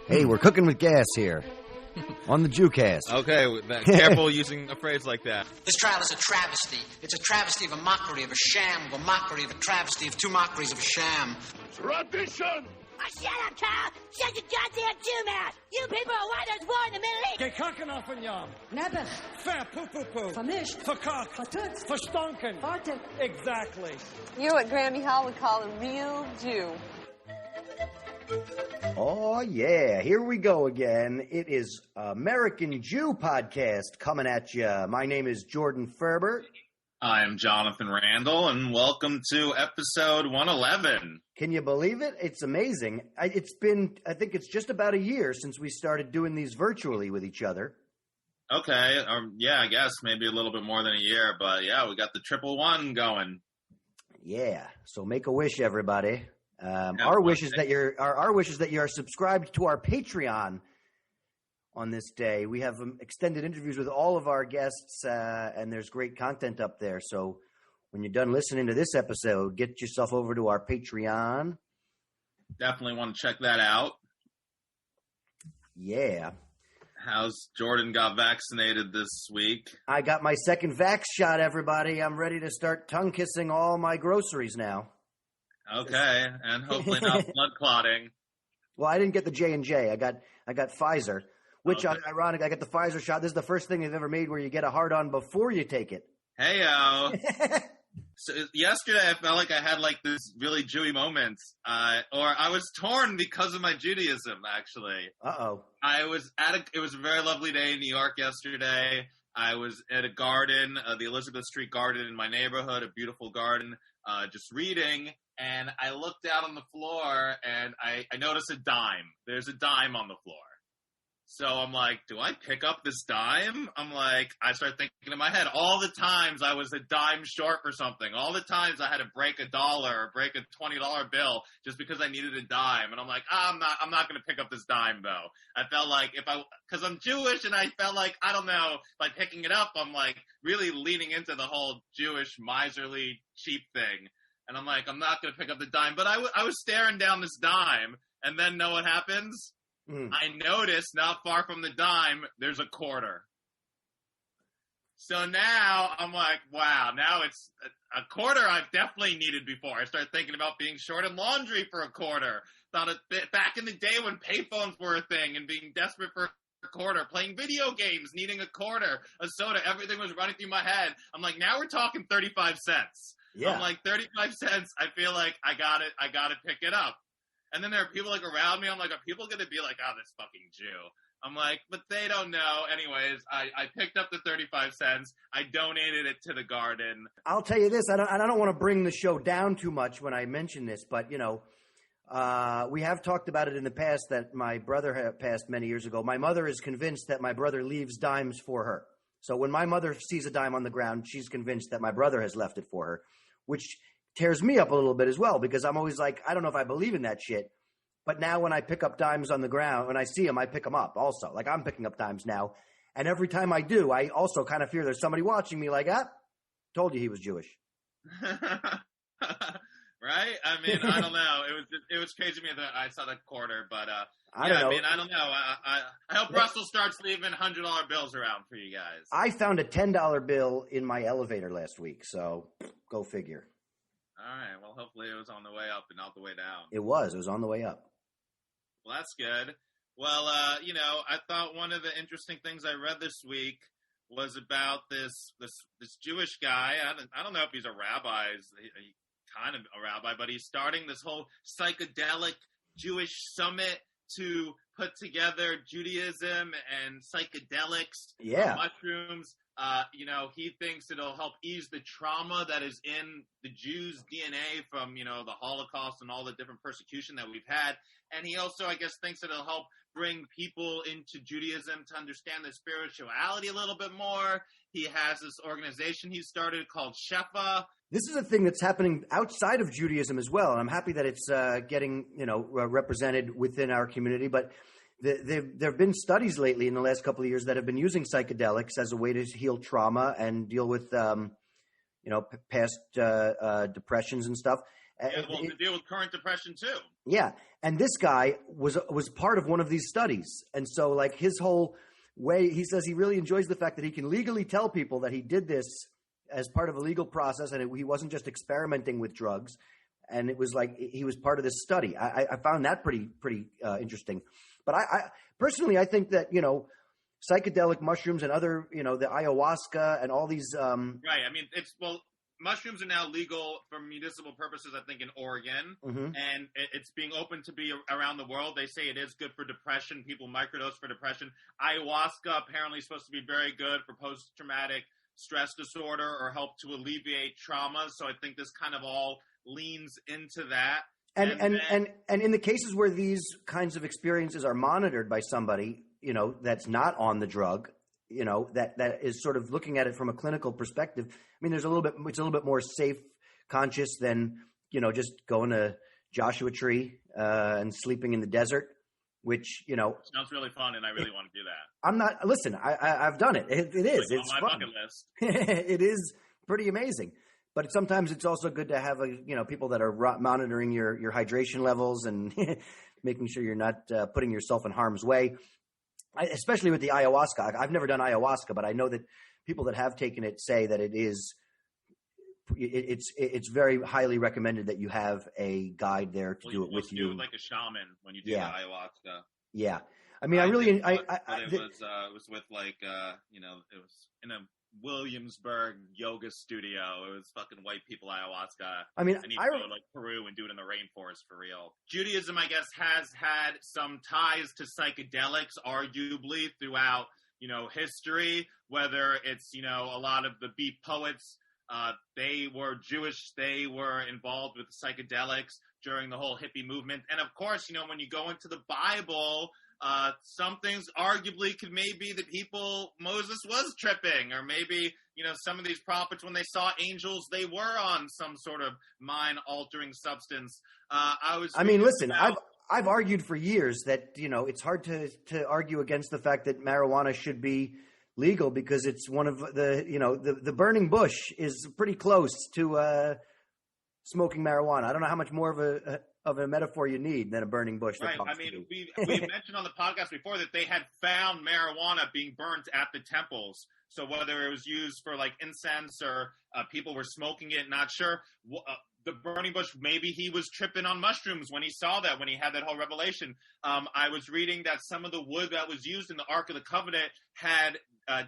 Hey, we're cooking with gas here on the Jewcast. Okay, careful using a phrase like that. This trial is a travesty. It's a travesty of a mockery, of a sham, of a mockery, of a travesty, of two mockeries of a sham. Tradition! Oh, shut up, Carl! Shut your goddamn Jew mouth! You people are why there's war in the Middle East! Gekakken auf ein Jahr. Neppes. Verpupupu. Vermischt. Verkackt. Vertutzt. Verstunken. Farted. Exactly. You're what Granny Hall would call a real Jew. Oh, yeah. Here we go again. It is American Jew Podcast coming at you. My name is Jordon Ferber. I'm Jonathan Randall, and welcome to episode 111. Can you believe it? It's amazing. I think it's just about a year since we started doing these virtually with each other. Okay, yeah, I guess maybe a little bit more than a year, but yeah, we got the 111 going. Yeah. So make a wish, everybody. Our wish is that you're subscribed to our Patreon on this day. We have extended interviews with all of our guests, and there's great content up there. So when you're done listening to this episode, get yourself over to our Patreon. Definitely want to check that out. Yeah. How's Jordan got vaccinated this week? I got my second vax shot, everybody. I'm ready to start tongue kissing all my groceries now. Okay, and hopefully not blood clotting. Well, I didn't get the J&J. I got Pfizer, which ironic. I got the Pfizer shot. This is the first thing they've ever made where you get a hard-on before you take it. Hey-o. So yesterday I felt like I had like this really Jewy moment, or I was torn because of my Judaism, actually. Uh-oh. It was a very lovely day in New York yesterday. I was at a garden, the Elizabeth Street garden in my neighborhood, a beautiful garden, just reading. And I looked out on the floor, and I noticed a dime. There's a dime on the floor. So I'm like, do I pick up this dime? I start thinking in my head, all the times I was a dime short for something. All the times I had to break $1 or break a $20 bill just because I needed a dime. And I'm like, I'm not going to pick up this dime, though. I felt like because I'm Jewish, and I felt like, I don't know, by picking it up, I'm like really leaning into the whole Jewish miserly cheap thing. And I'm like, I'm not going to pick up the dime. But I was staring down this dime, and then know what happens? I noticed not far from the dime, there's a quarter. So now I'm like, wow, now it's a quarter I've definitely needed before. I started thinking about being short in laundry for a quarter. Thought it back in the day when payphones were a thing and being desperate for a quarter, playing video games, needing a quarter, a soda, everything was running through my head. I'm like, now we're talking 35 cents. Yeah. I'm like, 35 cents, I feel like I got to pick it up. And then there are people like around me. I'm like, are people going to be like, oh, this fucking Jew? I'm like, but they don't know. Anyways, I picked up the 35 cents. I donated it to the garden. I'll tell you this. I don't want to bring the show down too much when I mention this, but, you know, we have talked about it in the past that my brother had passed many years ago. My mother is convinced that my brother leaves dimes for her. So when my mother sees a dime on the ground, she's convinced that my brother has left it for her, which tears me up a little bit as well, because I'm always like, I don't know if I believe in that shit. But now when I pick up dimes on the ground, when I see them, I pick them up also. Like, I'm picking up dimes now. And every time I do, I also kind of fear there's somebody watching me like, told you he was Jewish. Right? I mean, I don't know. It was crazy to me that I saw the quarter, but I don't know. I hope Russell starts leaving $100 bills around for you guys. I found a $10 bill in my elevator last week, so go figure. All right. Well, hopefully it was on the way up and not the way down. It was on the way up. Well, that's good. Well, I thought one of the interesting things I read this week was about this Jewish guy. I don't know if he's a rabbi. He's kind of a rabbi, but he's starting this whole psychedelic Jewish summit to put together Judaism and psychedelics, mushrooms. He thinks it'll help ease the trauma that is in the Jews' DNA from, the Holocaust and all the different persecution that we've had. And he also, I guess, thinks it'll help bring people into Judaism to understand their spirituality a little bit more. He has this organization he started called Shefa. This is a thing that's happening outside of Judaism as well. And I'm happy that it's getting, represented within our community. But there have been studies lately in the last couple of years that have been using psychedelics as a way to heal trauma and deal with, past depressions and stuff. To deal with current depression too. Yeah, and this guy was part of one of these studies, and so like his whole way, he says he really enjoys the fact that he can legally tell people that he did this as part of a legal process, and he wasn't just experimenting with drugs, and it was like he was part of this study. I found that pretty interesting. But I personally, I think that psychedelic mushrooms and other the ayahuasca and all these right. I mean, mushrooms are now legal for municipal purposes, I think, in Oregon, and it's being open to be around the world. They say it is good for depression. People microdose for depression. Ayahuasca apparently is supposed to be very good for post-traumatic stress disorder or help to alleviate trauma. So I think this kind of all leans into that. And in the cases where these kinds of experiences are monitored by somebody, that's not on the drug, that is sort of looking at it from a clinical perspective. I mean, it's a little bit more safe conscious than, just going to Joshua Tree and sleeping in the desert, which, sounds really fun. And I really want to do that. I'm not, listen, I've done it. It is. It's on my fun. bucket list. It is pretty amazing. But sometimes it's also good to have people that are monitoring your hydration levels and making sure you're not putting yourself in harm's way. Especially with the ayahuasca. I've never done ayahuasca, but I know that people that have taken it say that it's very highly recommended that you have a guide there to do it with you. Do it like a shaman when you do the ayahuasca. Yeah, I mean, it was with like it was in a Williamsburg yoga studio. It was fucking white people ayahuasca. I mean, I need to go to like Peru and do it in the rainforest for real. Judaism, I guess, has had some ties to psychedelics, arguably throughout history. Whether it's a lot of the beat poets, they were Jewish. They were involved with psychedelics during the whole hippie movement, and of course, when you go into the Bible. Some things arguably could maybe Moses was tripping, or maybe, some of these prophets, when they saw angels, they were on some sort of mind-altering substance. I've argued for years that, it's hard to argue against the fact that marijuana should be legal because it's one of the burning bush is pretty close to smoking marijuana. I don't know how much more of a metaphor you need than a burning bush. Right. I mean, we mentioned on the podcast before that they had found marijuana being burnt at the temples. So whether it was used for like incense or people were smoking it, not sure. The burning bush, maybe he was tripping on mushrooms when he saw that, when he had that whole revelation. I was reading that some of the wood that was used in the Ark of the Covenant had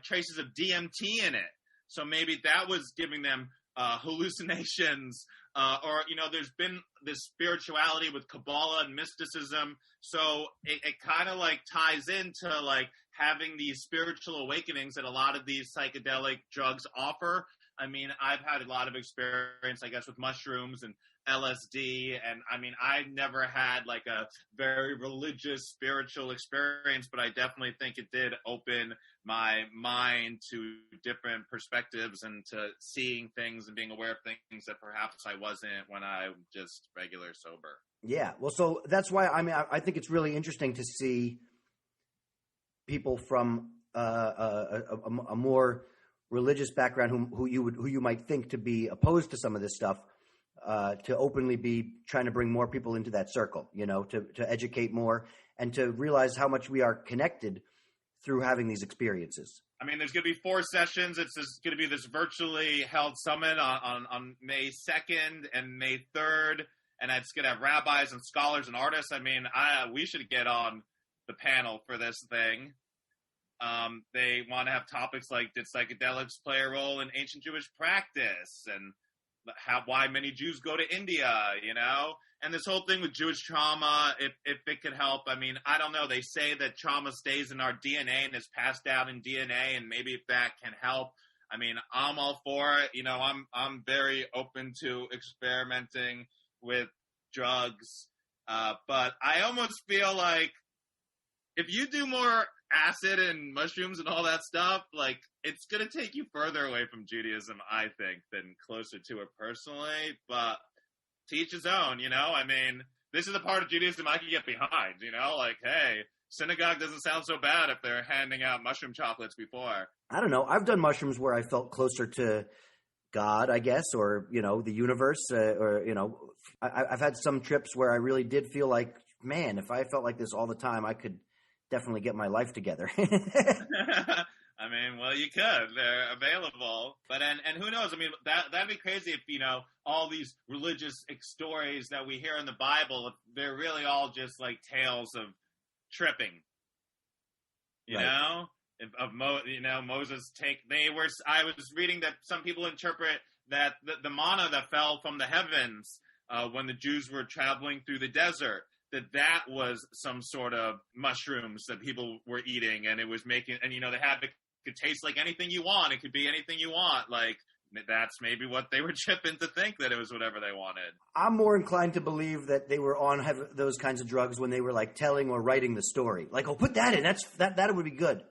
traces of DMT in it. So maybe that was giving them hallucinations. Or there's been this spirituality with Kabbalah and mysticism. So it kind of like ties into like having these spiritual awakenings that a lot of these psychedelic drugs offer. I mean, I've had a lot of experience, I guess, with mushrooms and LSD. And I mean, I've never had like a very religious spiritual experience, but I definitely think it did open my mind to different perspectives and to seeing things and being aware of things that perhaps I wasn't when I'm just regular sober. Yeah. Well, so that's why, I think it's really interesting to see people from a more religious background who you might think to be opposed to some of this stuff, to openly be trying to bring more people into that circle, to educate more and to realize how much we are connected through having these experiences. I mean, there's going to be 4 sessions. It's going to be this virtually held summit on May 2nd and May 3rd. And it's going to have rabbis and scholars and artists. I mean, we should get on the panel for this thing. They want to have topics like, did psychedelics play a role in ancient Jewish practice? And why many Jews go to India, and this whole thing with Jewish trauma, if it could help. I mean, I don't know. They say that trauma stays in our DNA and is passed down in DNA, and maybe if that can help. I mean, I'm all for it. I'm very open to experimenting with drugs, but I almost feel like if you do more acid and mushrooms and all that stuff, like, it's going to take you further away from Judaism, I think, than closer to it personally. But to each his own, I mean, this is a part of Judaism I can get behind, like, hey, synagogue doesn't sound so bad if they're handing out mushroom chocolates before. I don't know. I've done mushrooms where I felt closer to God, I guess, or, the universe, or, I've had some trips where I really did feel like, man, if I felt like this all the time, I could definitely get my life together. I mean, well, you could. They're available. But, and who knows? I mean, that'd be crazy if, all these religious stories that we hear in the Bible, if they're really all just like tales of tripping, you right. know? Moses I was reading that some people interpret that the manna that fell from the heavens when the Jews were traveling through the desert, that was some sort of mushrooms that people were eating, and it was making, and it could taste like anything you want. It could be anything you want. Like, that's maybe what they were tripping to think, that it was whatever they wanted. I'm more inclined to believe that they were on those kinds of drugs when they were like telling or writing the story. Like, put that in. That would be good.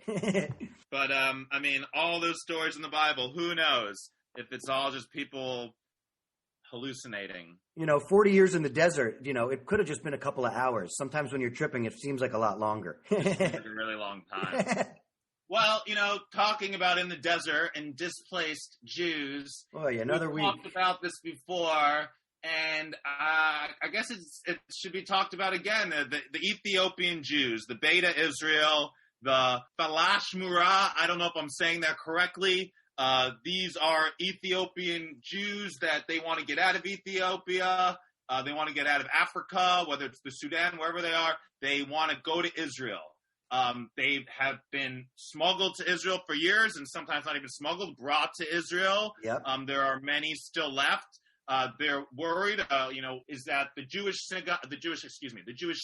But I mean, all those stories in the Bible, who knows if it's all just people hallucinating. 40 years in the desert, it could have just been a couple of hours. Sometimes when you're tripping, it seems like a lot longer. It seems like a really long time. Well, talking about in the desert and displaced Jews. Oh, yeah, another week. We talked about this before, and I guess it should be talked about again. The Ethiopian Jews, the Beta Israel, the Falash Murah. I don't know if I'm saying that correctly. These are Ethiopian Jews that they want to get out of Ethiopia. They want to get out of Africa, whether it's the Sudan, wherever they are. They want to go to Israel. They have been smuggled to Israel for years, and sometimes not even smuggled, brought to Israel. Yep. There are many still left. They're worried, is that the Jewish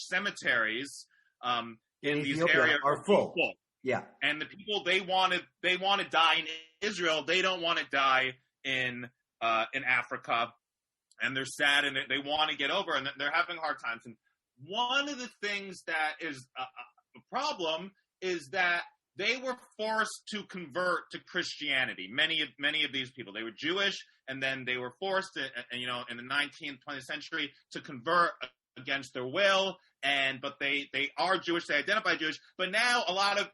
cemeteries in these areas are full. Yeah. And the people they want to die in Israel. They don't want to die in Africa, and they're sad, and they want to get over, and they're having hard times. And one of the things that is a problem is that they were forced to convert to Christianity. Many of these people, they were Jewish, and then they were forced, in the 19th, 20th century, to convert against their will. But they are Jewish. They identify Jewish. But now a lot of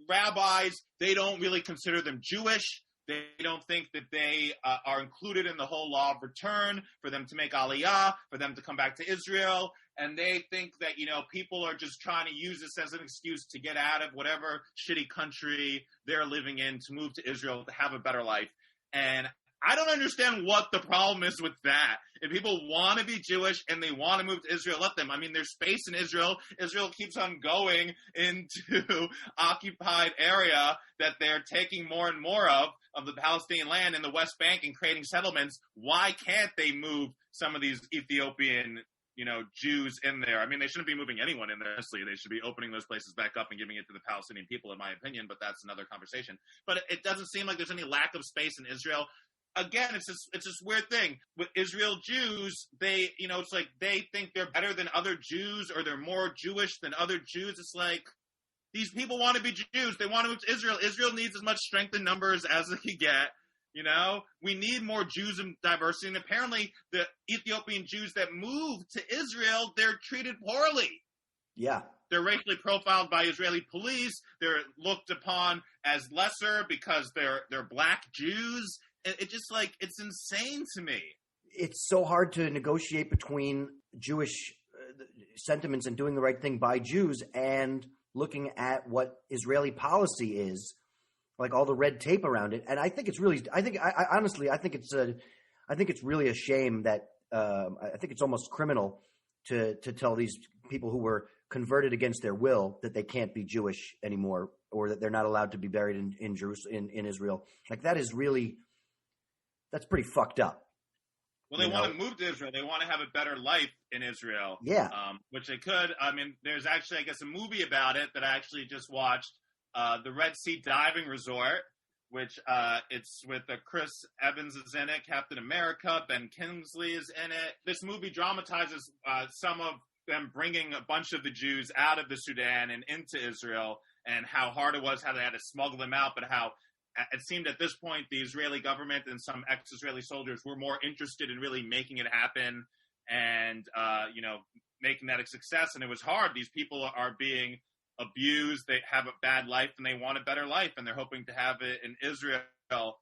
rabbis, they don't really consider them Jewish. They don't think that they are included in the whole law of return for them to make aliyah, for them to come back to Israel. And they think that, people are just trying to use this as an excuse to get out of whatever shitty country they're living in, to move to Israel, to have a better life. And I don't understand what the problem is with that. If people want to be Jewish and they want to move to Israel, let them. I mean, there's space in Israel. Israel keeps on going into occupied area that they're taking more and more of the Palestinian land in the West Bank and creating settlements. Why can't they move some of these Ethiopian, Jews in there? I mean, they shouldn't be moving anyone in there. Honestly, they should be opening those places back up and giving it to the Palestinian people, in my opinion, but that's another conversation. But it doesn't seem like there's any lack of space in Israel. Again, it's this weird thing with Israel Jews. They, it's like they think they're better than other Jews, or they're more Jewish than other Jews. It's like, these people want to be Jews. They want to move to Israel. Israel needs as much strength in numbers as it can get. We need more Jews and diversity. And apparently the Ethiopian Jews that move to Israel, they're treated poorly. Yeah. They're racially profiled by Israeli police. They're looked upon as lesser because they're black Jews. It just, like, it's insane to me. It's so hard to negotiate between Jewish sentiments and doing the right thing by Jews and looking at what Israeli policy is, like all the red tape around it. And I think it's really, I think it's really a shame that I think it's almost criminal to tell these people who were converted against their will that they can't be Jewish anymore, or that they're not allowed to be buried in Jerusalem, in Israel. Like, that's pretty fucked up. Well, they want to move to Israel. They want to have a better life in Israel. Yeah. Which they could. I mean, there's actually, I guess, a movie about it that I actually just watched, the Red Sea Diving Resort, which it's with Chris Evans is in it, Captain America, Ben Kingsley is in it. This movie dramatizes some of them bringing a bunch of the Jews out of the Sudan and into Israel, and how hard it was, how they had to smuggle them out, but how it seemed at this point the Israeli government and some ex-Israeli soldiers were more interested in really making it happen and, making that a success. And it was hard. These people are being abused. They have a bad life and they want a better life, and they're hoping to have it in Israel.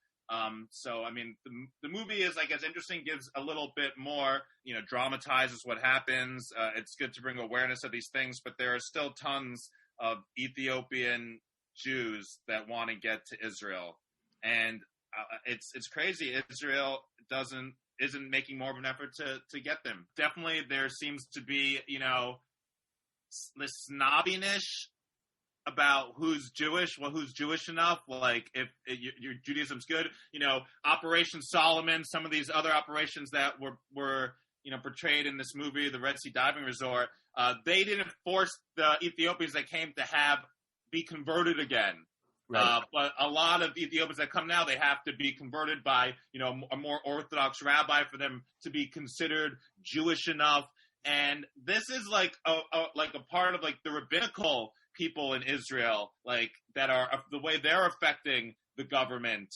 So, I mean, the movie is, I guess, interesting, gives a little bit more, dramatizes what happens. It's good to bring awareness of these things, but there are still tons of Ethiopian Jews that want to get to Israel. And it's crazy. Israel isn't making more of an effort to get them. Definitely there seems to be, this snobbiness about who's Jewish, who's Jewish enough. Like, if your Judaism's good, Operation Solomon, some of these other operations that were portrayed in this movie, the Red Sea Diving Resort, they didn't force the Ethiopians that came to be converted again. Right. But a lot of Ethiopians that come now, they have to be converted by, a more Orthodox rabbi for them to be considered Jewish enough. And this is like a part of like the rabbinical people in Israel, like that are the way they're affecting the government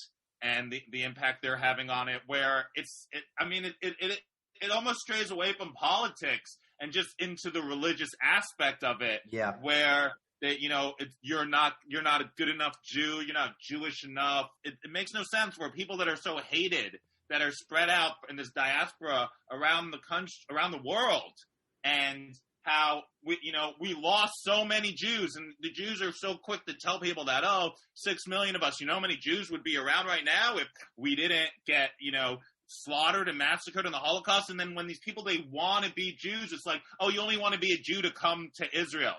and the impact they're having on it, where it almost strays away from politics and just into the religious aspect of it. Yeah. Where you're not a good enough Jew, you're not Jewish enough. It makes no sense where people that are so hated, that are spread out in this diaspora around the country, around the world, and how we lost so many Jews, and the Jews are so quick to tell people that 6 million of us, how many Jews would be around right now if we didn't get slaughtered and massacred in the Holocaust. And then when these people, they want to be Jews, it's like, you only want to be a Jew to come to Israel.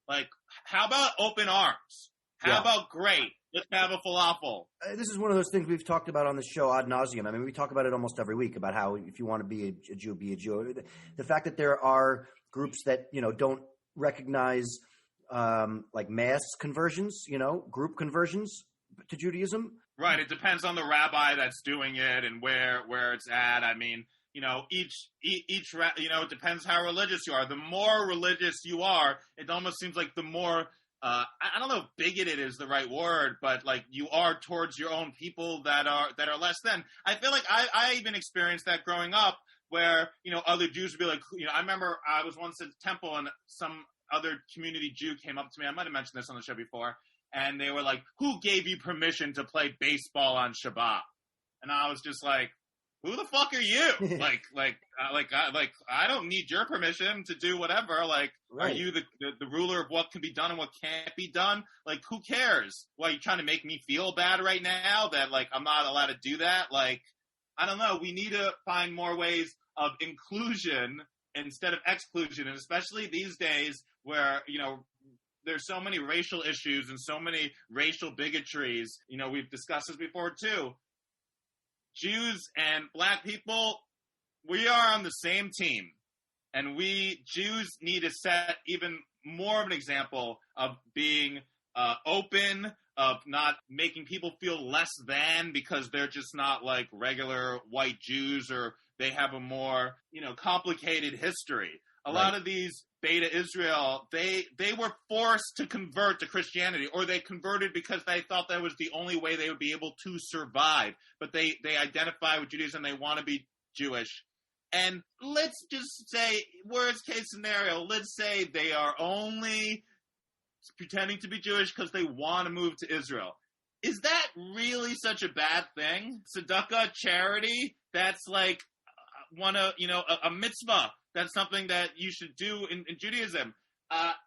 Like, how about open arms? How about great? Let's have a falafel. This is one of those things we've talked about on the show ad nauseum. I mean, we talk about it almost every week about how if you want to be a Jew, be a Jew. The fact that there are groups that, don't recognize like mass conversions, group conversions to Judaism. Right. It depends on the rabbi that's doing it and where it's at. I mean, each it depends how religious you are. The more religious you are, it almost seems like the more, I don't know if bigoted is the right word, but like you are towards your own people that are less than. I feel like I even experienced that growing up where, other Jews would be like, I remember I was once at the temple and some other community Jew came up to me. I might have mentioned this on the show before. And they were like, who gave you permission to play baseball on Shabbat? And I was just like, who the fuck are you? I don't need your permission to do whatever. Like, right. Are you the ruler of what can be done and what can't be done? Like, who cares? Why, are you trying to make me feel bad right now that, like, I'm not allowed to do that? Like, I don't know. We need to find more ways of inclusion instead of exclusion. And especially these days where, there's so many racial issues and so many racial bigotries. We've discussed this before too. Jews and black people, we are on the same team. And we Jews need to set even more of an example of being open, of not making people feel less than because they're just not like regular white Jews or they have a more, complicated history. A lot of these Beta Israel, they were forced to convert to Christianity, or they converted because they thought that was the only way they would be able to survive. But they identify with Judaism, they want to be Jewish. And let's just say, worst case scenario, let's say they are only pretending to be Jewish because they want to move to Israel. Is that really such a bad thing? Tzedakah, charity, that's like a mitzvah. That's something that you should do in Judaism.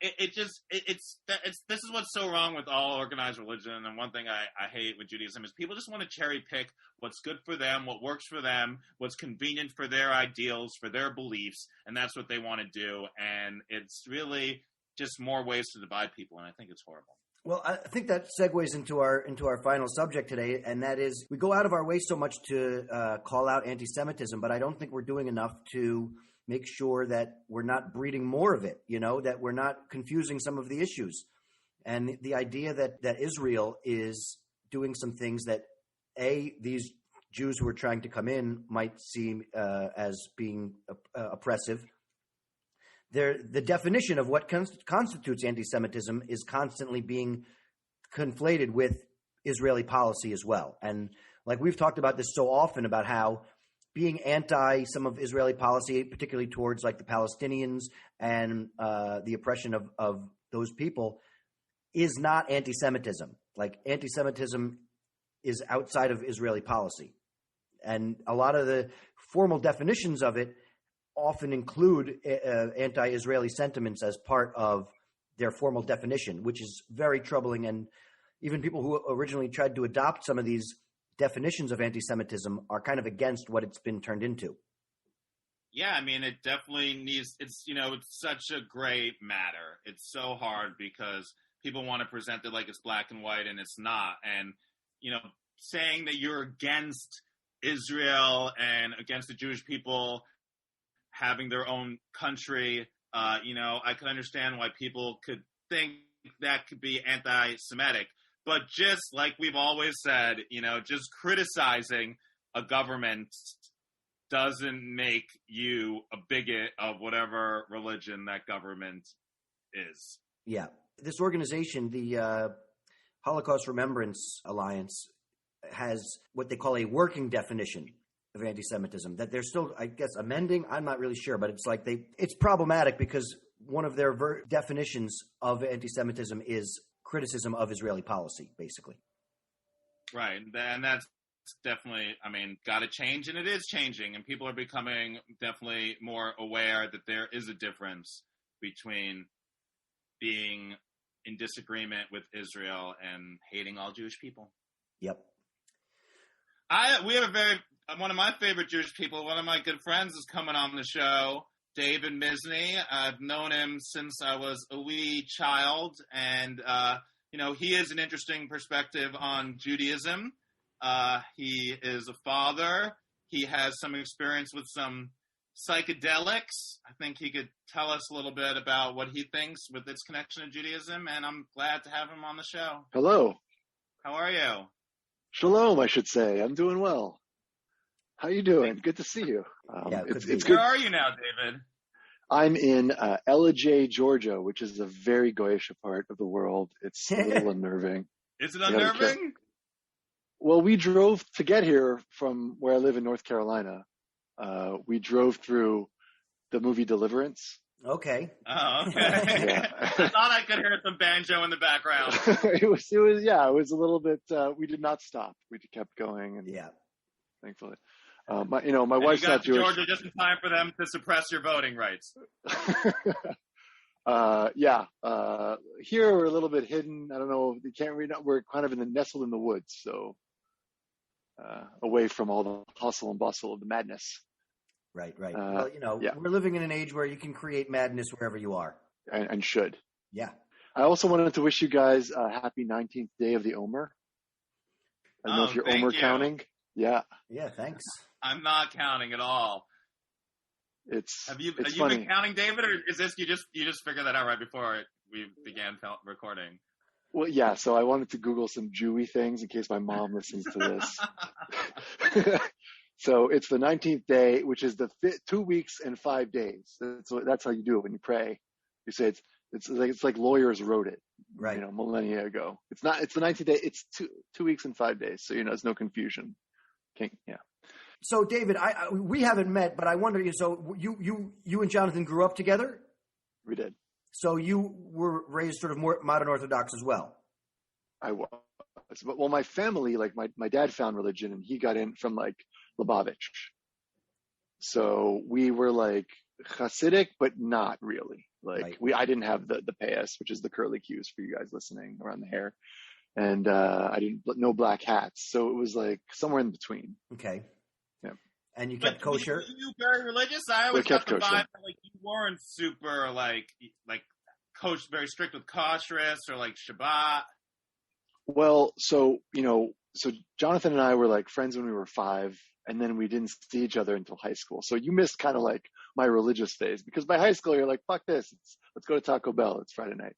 This is what's so wrong with all organized religion. And one thing I hate with Judaism is people just want to cherry pick what's good for them, what works for them, what's convenient for their ideals, for their beliefs, and that's what they want to do. And it's really just more ways to divide people, and I think it's horrible. Well, I think that segues into our final subject today, and that is we go out of our way so much to call out anti-Semitism, but I don't think we're doing enough to make sure that we're not breeding more of it, that we're not confusing some of the issues. And the idea that Israel is doing some things that, these Jews who are trying to come in might see as being oppressive. The definition of what constitutes anti-Semitism is constantly being conflated with Israeli policy as well. And like we've talked about this so often about how being anti some of Israeli policy, particularly towards like the Palestinians and the oppression of those people, is not anti-Semitism. Like anti-Semitism is outside of Israeli policy. And a lot of the formal definitions of it often include anti-Israeli sentiments as part of their formal definition, which is very troubling. And even people who originally tried to adopt some of these definitions of anti-Semitism are kind of against what it's been turned into. Yeah, I mean, it definitely needs, it's such a gray matter. It's so hard because people want to present it like it's black and white, and it's not. And, saying that you're against Israel and against the Jewish people having their own country, I could understand why people could think that could be anti-Semitic. But just like we've always said, just criticizing a government doesn't make you a bigot of whatever religion that government is. Yeah. This organization, the Holocaust Remembrance Alliance, has what they call a working definition of anti-Semitism that they're still, I guess, amending. I'm not really sure, but it's like it's problematic because one of their definitions of anti-Semitism is criticism of Israeli policy, basically. Right. And that's definitely, got to change, and it is changing, and people are becoming definitely more aware that there is a difference between being in disagreement with Israel and hating all Jewish people. Yep. We have one of my favorite Jewish people, one of my good friends is coming on the show, David Mizne. I've known him since I was a wee child, and, he is an interesting perspective on Judaism. He is a father. He has some experience with some psychedelics. I think he could tell us a little bit about what he thinks with its connection to Judaism, and I'm glad to have him on the show. Hello. How are you? Shalom, I should say. I'm doing well. How you doing? Good to see you. It's good. Where are you now, David? I'm in Ellijay, Georgia, which is a very Goyish part of the world. It's a little unnerving. Is it unnerving? Well, we drove to get here from where I live in North Carolina. We drove through the movie Deliverance. Okay. Oh, okay. Yeah. I thought I could hear some banjo in the background. It was a little bit, we did not stop. We kept going. And yeah. Thankfully. My wife's you got not to Jewish. Georgia just in time for them to suppress your voting rights. Here we're a little bit hidden. I don't know. You can't read. We're kind of nestled in the woods, so away from all the hustle and bustle of the madness. Right. Well, we're living in an age where you can create madness wherever you are. And should. Yeah. I also wanted to wish you guys a happy 19th day of the Omer. I don't know if you're Omer counting. Yeah. Yeah, thanks. I'm not counting at all. Have you been counting, David, or is this you just figured that out right before we began recording? Well, yeah. So I wanted to Google some Jewy things in case my mom listens to this. So it's the 19th day, which is the 2 weeks and 5 days. That's how you do it when you pray. You say it's like lawyers wrote it, right? Millennia ago. It's not. It's the 19th day. It's 2 weeks and 5 days. So there's no confusion. Yeah. So David, we haven't met, but I wonder. So you and Jonathan grew up together? We did. So you were raised sort of more modern Orthodox as well? I was. Well, my family, like my dad found religion and he got in from like Lubavitch. So we were like Hasidic, but not really. Like I didn't have the payas, which is the curly cues for you guys listening around the hair. And I didn't no black hats. So it was like somewhere in between. Okay. Yeah. And you kept kosher? Were you very religious? I always got the vibe that you weren't super like kosher, very strict with kashrus or like Shabbat. Well, so Jonathan and I were like friends when we were 5, and then we didn't see each other until high school. So you missed kind of like my religious phase, because by high school you're like, fuck this, let's go to Taco Bell. It's Friday night.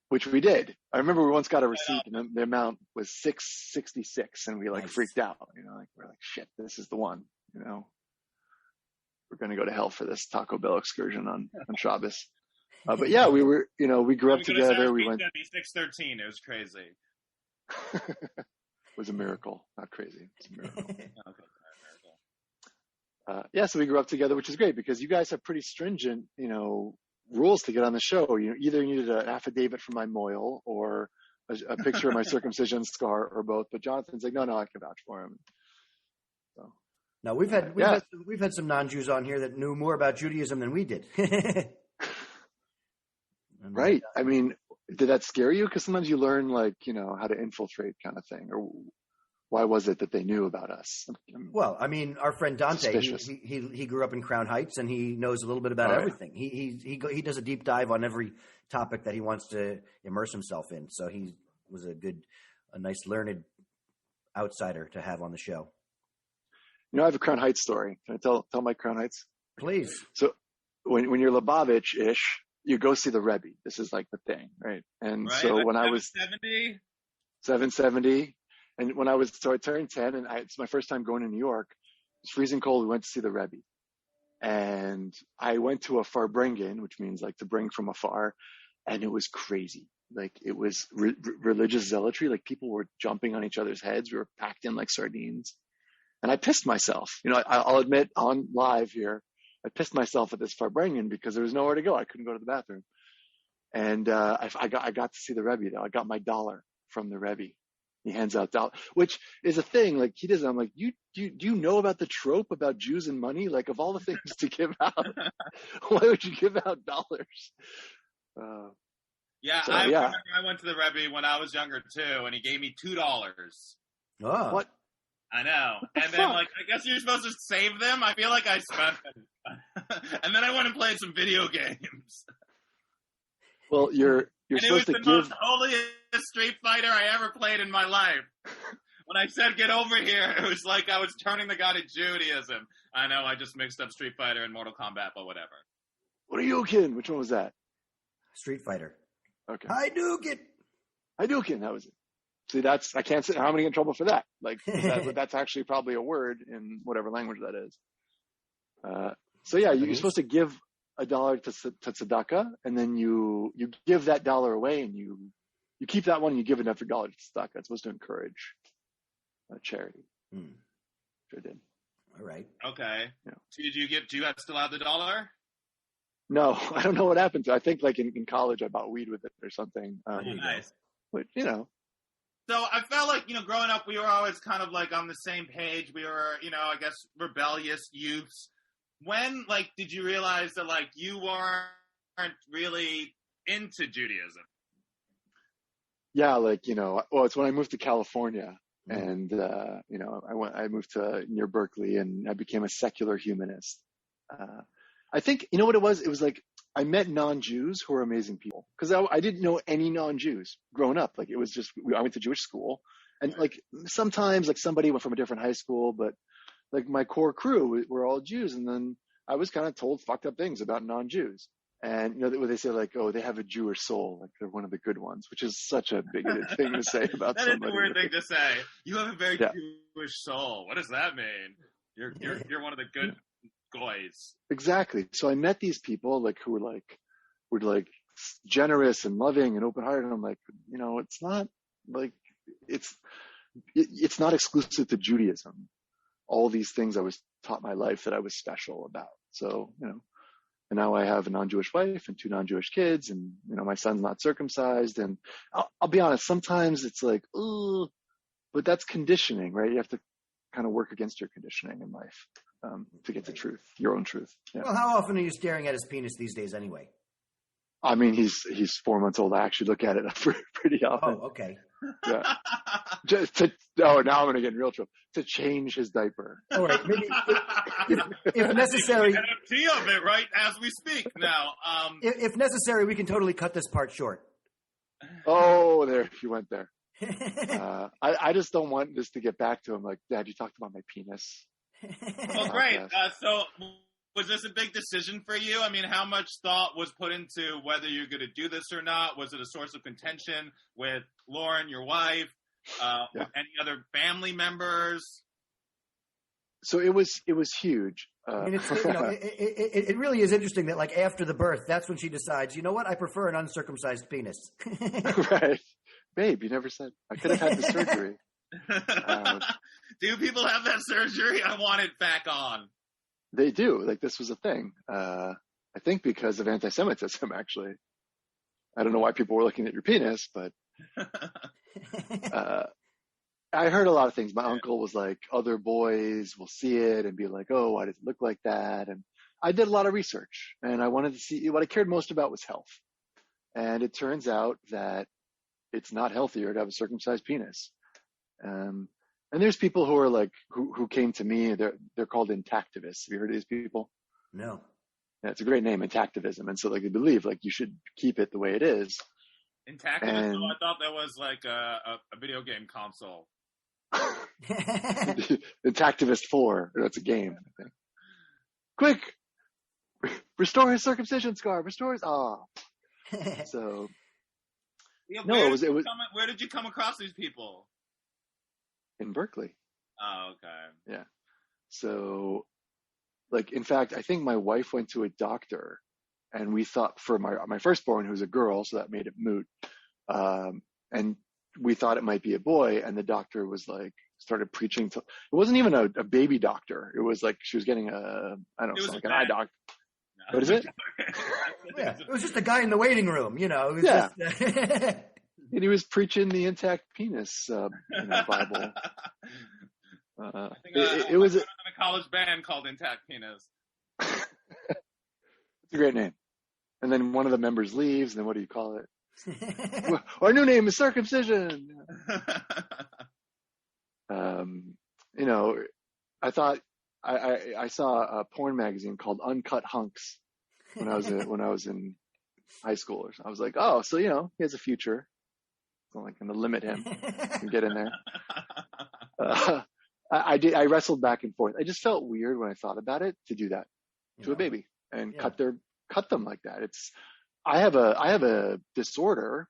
Which we did. I remember we once got a receipt and the amount was $6.66, and we freaked out. We're like, shit, this is the one. We're going to go to hell for this Taco Bell excursion on Shabbos. But yeah, we were, we grew up together. We went. 613. It was crazy. It was a miracle, not crazy. It's a miracle. Okay. So we grew up together, which is great because you guys have pretty stringent, rules to get on the show. Either you needed an affidavit from my moil or a picture of my circumcision scar or both. But Jonathan's like, no, I can vouch for him. So. No, we've had some non-Jews on here that knew more about Judaism than we did. Right. I mean, did that scare you? Because sometimes you learn, like, how to infiltrate kind of thing. Or why was it that they knew about us? Well, I mean, our friend Dante, he grew up in Crown Heights, and he knows a little bit about everything. He does a deep dive on every topic that he wants to immerse himself in. So he was a nice learned outsider to have on the show. I have a Crown Heights story. Can I tell my Crown Heights? Please. So when you're Lubavitch-ish, you go see the Rebbe. This is like the thing, right? And so like when I was 770, and so I turned 10, and it's my first time going to New York. It's freezing cold. We went to see the Rebbe, and I went to a farbrengen, which means like to bring from afar, and it was crazy. Like it was religious zealotry. Like people were jumping on each other's heads. We were packed in like sardines. And I pissed myself. I'll admit on live here, I pissed myself at this farbrengen because there was nowhere to go. I couldn't go to the bathroom. And I got to see the Rebbe, though. I got my dollar from the Rebbe. He hands out dollar, which is a thing. Like he doesn't. I'm like, do you know about the trope about Jews and money? Like of all the things to give out, why would you give out dollars? I remember I went to the Rebbe when I was younger too, and he gave me $2. Oh. What? I know. And then, I guess you're supposed to save them. I feel like I spent them. And then I went and played some video games. Well, you're supposed to give. It was the most holiest Street Fighter I ever played in my life. When I said get over here, it was like I was turning the guy to Judaism. I know, I just mixed up Street Fighter and Mortal Kombat, but whatever. What are you kidding? Which one was that? Street Fighter. Okay. Hadouken. That was it. See, I can't say, how am I going to get in trouble for that? Like, that's actually probably a word in whatever language that is. You're supposed to give $1 to tzedakah, and then you give that dollar away, and you keep that one, and you give another $1 to tzedakah. It's supposed to encourage charity. Sure did. All right. Okay. Yeah. So do you still have the dollar? No, I don't know what happened to it. I think like in college I bought weed with it or something. Nice. But So I felt like, growing up, we were always kind of like on the same page. We were, I guess, rebellious youths. When, did you realize that, you weren't really into Judaism? Yeah, it's when I moved to California and, I moved to near Berkeley and I became a secular humanist. I think, you know what it was? It was like, I met non-Jews who were amazing people because I didn't know any non-Jews growing up. Like it was just, I went to Jewish school and sometimes somebody went from a different high school, but my core crew were all Jews. And then I was kind of told fucked up things about non-Jews. And they say they have a Jewish soul, like they're one of the good ones, which is such a bigoted thing to say about that somebody. That is a weird thing to say. You have a very Jewish soul. What does that mean? You're one of the good guys. Exactly. So I met these people who were generous and loving and open-hearted. And I'm like, it's not it's not exclusive to Judaism. All these things I was taught my life that I was special about. So, and now I have a non-Jewish wife and 2 non-Jewish kids and, my son's not circumcised. And I'll be honest, sometimes it's like, ooh, but that's conditioning, right? You have to kind of work against your conditioning in life. To get the truth, your own truth. Yeah. Well, how often are you staring at his penis these days anyway? I mean, he's 4 months old. I actually look at it pretty often. Oh, okay. Yeah. Now I'm going to get in real trouble. To change his diaper. All right. Maybe if necessary. NFT of it right as we speak now. If necessary, we can totally cut this part short. Oh, there you went there. I just don't want this to get back to him. Like, Dad, you talked about my penis. Well, great. So was this a big decision for you? I mean, how much thought was put into whether you're going to do this or not? Was it a source of contention with Lauren, your wife, with any other family members? So it was huge. I mean, it really is interesting that after the birth, that's when she decides, you know what? I prefer an uncircumcised penis. Right. Babe, you never said I could have had the surgery. Do people have that surgery? I want it back on. They do. This was a thing. I think because of antisemitism, actually. I don't know why people were looking at your penis, but I heard a lot of things. My uncle was like, other boys will see it and be like, oh, why does it look like that? And I did a lot of research, and I wanted to see, what I cared most about was health. And it turns out that it's not healthier to have a circumcised penis. And there's people who are like, who came to me, they're called intactivists. Have you heard of these people? No. Yeah, it's a great name, intactivism. And so like they believe like you should keep it the way it is. Intactivism? I thought that was like a video game console. Intactivist 4. That's a game, I think. Quick! Restore his circumcision scar. Restore his... So... Yeah, no, it was... Where did you come across these people? In Berkeley. Oh, okay. Yeah. So, like, in fact, I think my wife went to a doctor, and we thought for my firstborn, who's a girl, so that made it moot. And we thought it might be a boy, and the doctor was like, started preaching to, it wasn't even a baby doctor. It was like, she was getting an eye doctor. No. What is it? Yeah, it was just a guy in the waiting room, you know. It was just, and he was preaching the intact penis, Bible. It was in a college band called Intact Penis. It's a great name. And then one of the members leaves, and then what do you call it? Our new name is Circumcision. I thought I saw a porn magazine called Uncut Hunks when I was in high school. Or so. I was like, oh, so he has a future. I'm like going to limit him and get in there. I wrestled back and forth. I just felt weird when I thought about it to do that to a baby and cut them like that. I have a disorder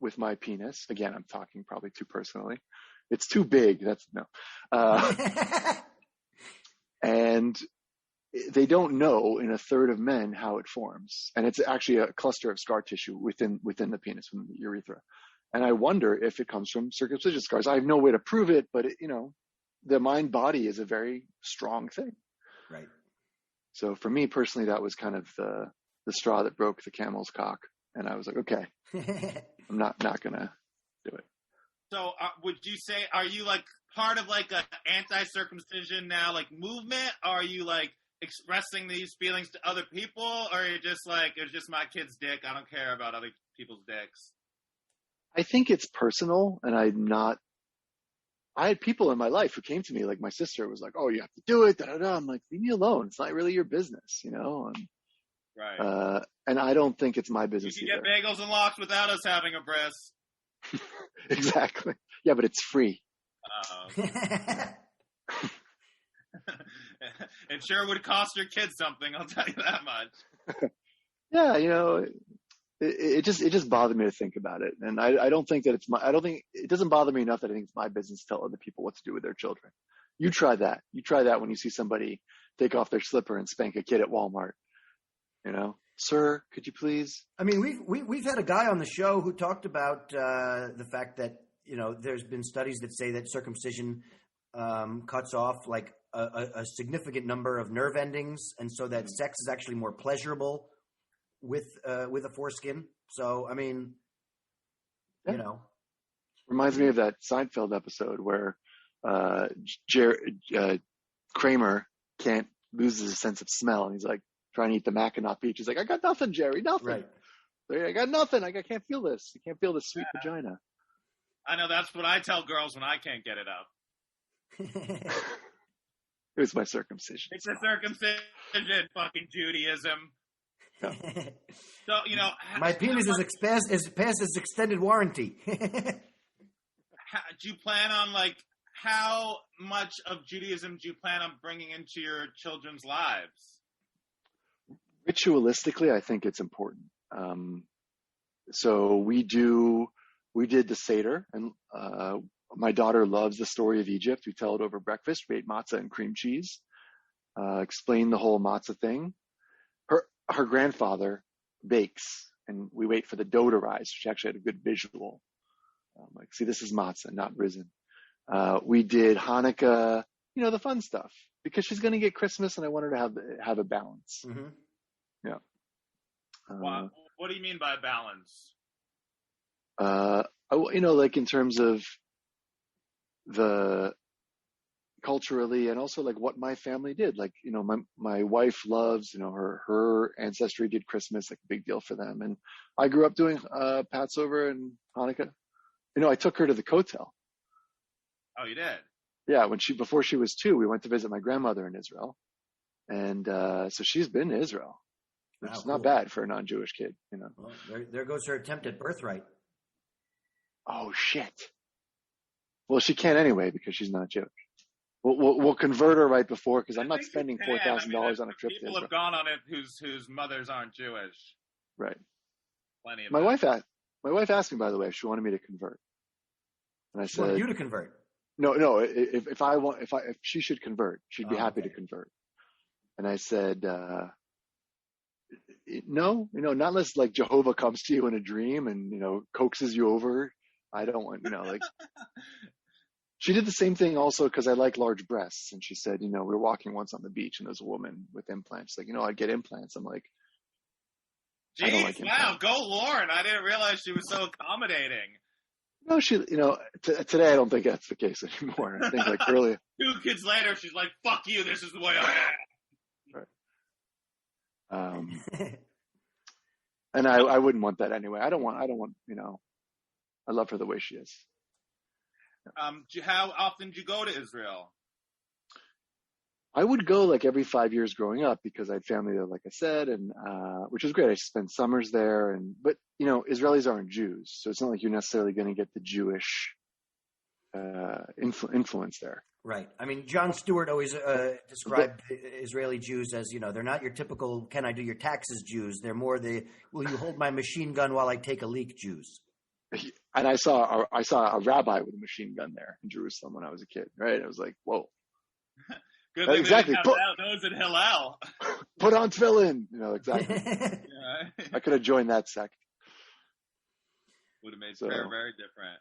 with my penis. Again, I'm talking probably too personally. It's too big. And they don't know in a third of men how it forms. And it's actually a cluster of scar tissue within the penis, within the urethra. And I wonder if it comes from circumcision scars. I have no way to prove it, but the mind body is a very strong thing. Right. So for me personally, that was kind of the straw that broke the camel's cock. And I was like, okay, I'm not going to do it. So would you say, are you like part of like an anti-circumcision now, like movement? Are you like expressing these feelings to other people? Or are you just like, it's just my kid's dick, I don't care about other people's dicks? I think it's personal, and I had people in my life who came to me, like my sister was like, oh, you have to do it, da-da-da. I'm like, leave me alone. It's not really your business, Right. And I don't think it's my business either. You can get bagels and lox without us having a breast. Exactly. Yeah, but it's free. It sure would cost your kids something, I'll tell you that much. Yeah, it just bothered me to think about it. And I don't think that it doesn't bother me enough that I think it's my business to tell other people what to do with their children. You try that. You try that when you see somebody take off their slipper and spank a kid at Walmart. Sir, could you please? I mean, we've had a guy on the show who talked about the fact that there's been studies that say that circumcision cuts off like a significant number of nerve endings, and so that sex is actually more pleasurable with a foreskin. So I mean, reminds me of that Seinfeld episode where Kramer can't lose his sense of smell, and he's like trying to eat the Mackinac peach. He's like, I got nothing, Jerry, nothing. Right. I got nothing. I can't feel this. You can't feel this sweet vagina. I know, that's what I tell girls when I can't get it up. It was my circumcision. It's a circumcision, fucking Judaism. No. So, my penis is past its extended warranty. Do you plan on, like, how much of Judaism do you plan on bringing into your children's lives? Ritualistically, I think it's important. So we did the Seder, and my daughter loves the story of Egypt. We tell it over breakfast. We ate matzah and cream cheese, explain the whole matzah thing. Her grandfather bakes, and we wait for the dough to rise. She actually had a good visual. Like, see, this is matzah, not risen. We did Hanukkah, the fun stuff, because she's going to get Christmas, and I want her to have a balance. Mm-hmm. Yeah. What do you mean by balance? like in terms of the culturally and also like what my family did. Like, my wife loves, her ancestry did Christmas, like a big deal for them. And I grew up doing Passover and Hanukkah. I took her to the Kotel. Oh, you did? Yeah, before she was 2, we went to visit my grandmother in Israel. And so she's been to Israel, which is not bad for a non-Jewish kid, Well, there goes her attempt at birthright. Oh, shit. Well, she can't anyway because she's not Jewish. We'll convert her right before, because I'm not spending $4,000 on a trip. People have gone on it whose mothers aren't Jewish. Right. Plenty of my wife asked me, by the way, if she wanted me to convert, and I said, "Want you to convert?" No. If she should convert, she'd be happy to convert. And I said, no, not unless like Jehovah comes to you in a dream and coaxes you over. I don't want, like. She did the same thing also because I like large breasts. And she said, we were walking once on the beach and there's a woman with implants. Like, I'd get implants. I'm like, jeez, I don't like implants. Wow, go Lauren. I didn't realize she was so accommodating. No, she, today I don't think that's the case anymore. I think like earlier. 2 kids later, she's like, fuck you. This is the way I am. Right. And I wouldn't want that anyway. I don't want, I love her the way she is. How often do you go to Israel? I would go like every 5 years growing up because I had family there, like I said, and which was great. I spent summers there, but Israelis aren't Jews, so it's not like you're necessarily going to get the Jewish influence there. Right. I mean, Jon Stewart always described Israeli Jews as, they're not your typical "can I do your taxes" Jews. They're more the "will you hold my machine gun while I take a leak" Jews. And I saw a rabbi with a machine gun there in Jerusalem when I was a kid. Right? I was like, whoa. Good thing exactly. They didn't have those in Hillel. Put on tefillin. Exactly. Yeah. I could have joined that sect. Would have made very, very different.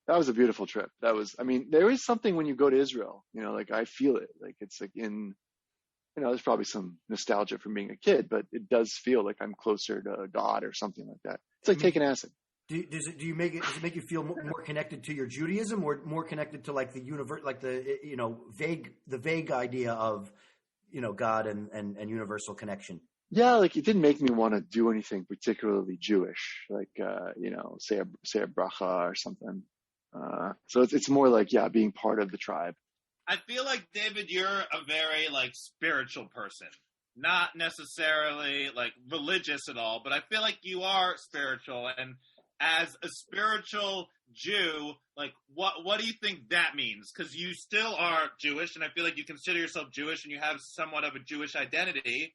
That was a beautiful trip. There is something when you go to Israel, like I feel it. Like it's like there's probably some nostalgia from being a kid, but it does feel like I'm closer to God or something like that. It's like taking acid. Does it make you feel more connected to your Judaism, or more connected to like the universe, like the vague idea of God and universal connection? Yeah, like it didn't make me want to do anything particularly Jewish, like say a bracha or something. So it's more like being part of the tribe. I feel like, David, you're a very like spiritual person. Not necessarily like religious at all, but I feel like you are spiritual. And as a spiritual Jew, like what do you think that means? Because you still are Jewish, and I feel like you consider yourself Jewish, and you have somewhat of a Jewish identity.